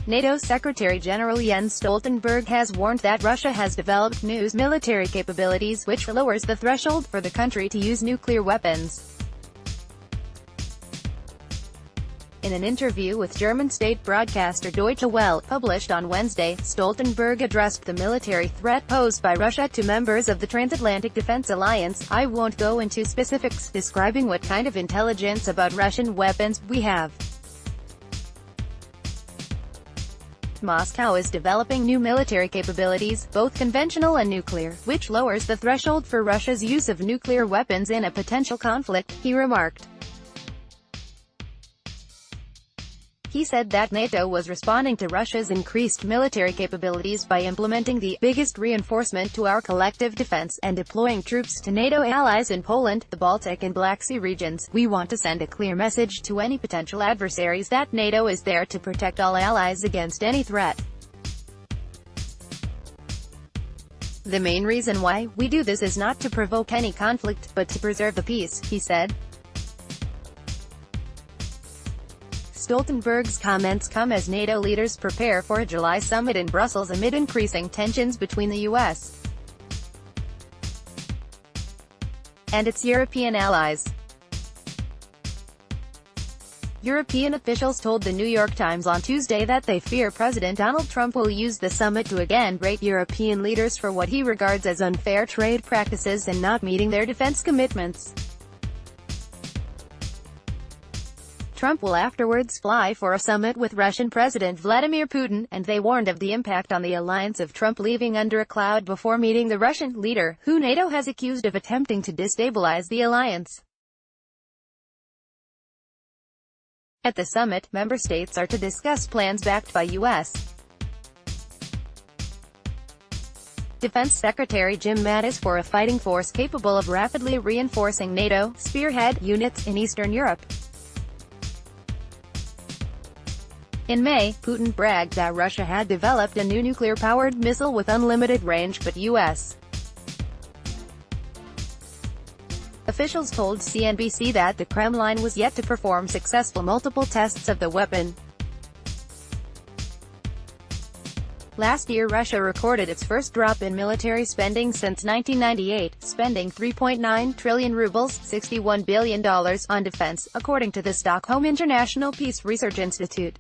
NATO Secretary-General Jens Stoltenberg has warned that Russia has developed new military capabilities which lowers the threshold for the country to use nuclear weapons. In an interview with German state broadcaster Deutsche Welle, published on Wednesday, Stoltenberg addressed the military threat posed by Russia to members of the Transatlantic Defense Alliance. "I won't go into specifics, describing what kind of intelligence about Russian weapons we have. Moscow is developing new military capabilities, both conventional and nuclear, which lowers the threshold for Russia's use of nuclear weapons in a potential conflict," he remarked. He said that NATO was responding to Russia's increased military capabilities by implementing the biggest reinforcement to our collective defense and deploying troops to NATO allies in Poland, the Baltic and Black Sea regions. "We want to send a clear message to any potential adversaries that NATO is there to protect all allies against any threat. The main reason why we do this is not to provoke any conflict, but to preserve the peace," he said. Stoltenberg's comments come as NATO leaders prepare for a July summit in Brussels amid increasing tensions between the U.S. and its European allies. European officials told the New York Times on Tuesday that they fear President Donald Trump will use the summit to again berate European leaders for what he regards as unfair trade practices and not meeting their defense commitments. Trump will afterwards fly for a summit with Russian President Vladimir Putin, and they warned of the impact on the alliance of Trump leaving under a cloud before meeting the Russian leader, who NATO has accused of attempting to destabilize the alliance. At the summit, member states are to discuss plans backed by U.S. Defense Secretary Jim Mattis for a fighting force capable of rapidly reinforcing NATO spearhead units in Eastern Europe. In May, Putin bragged that Russia had developed a new nuclear-powered missile with unlimited range, but U.S. officials told CNBC that the Kremlin was yet to perform successful multiple tests of the weapon. Last year Russia recorded its first drop in military spending since 1998, spending 3.9 trillion rubles $61 billion on defense, according to the Stockholm International Peace Research Institute.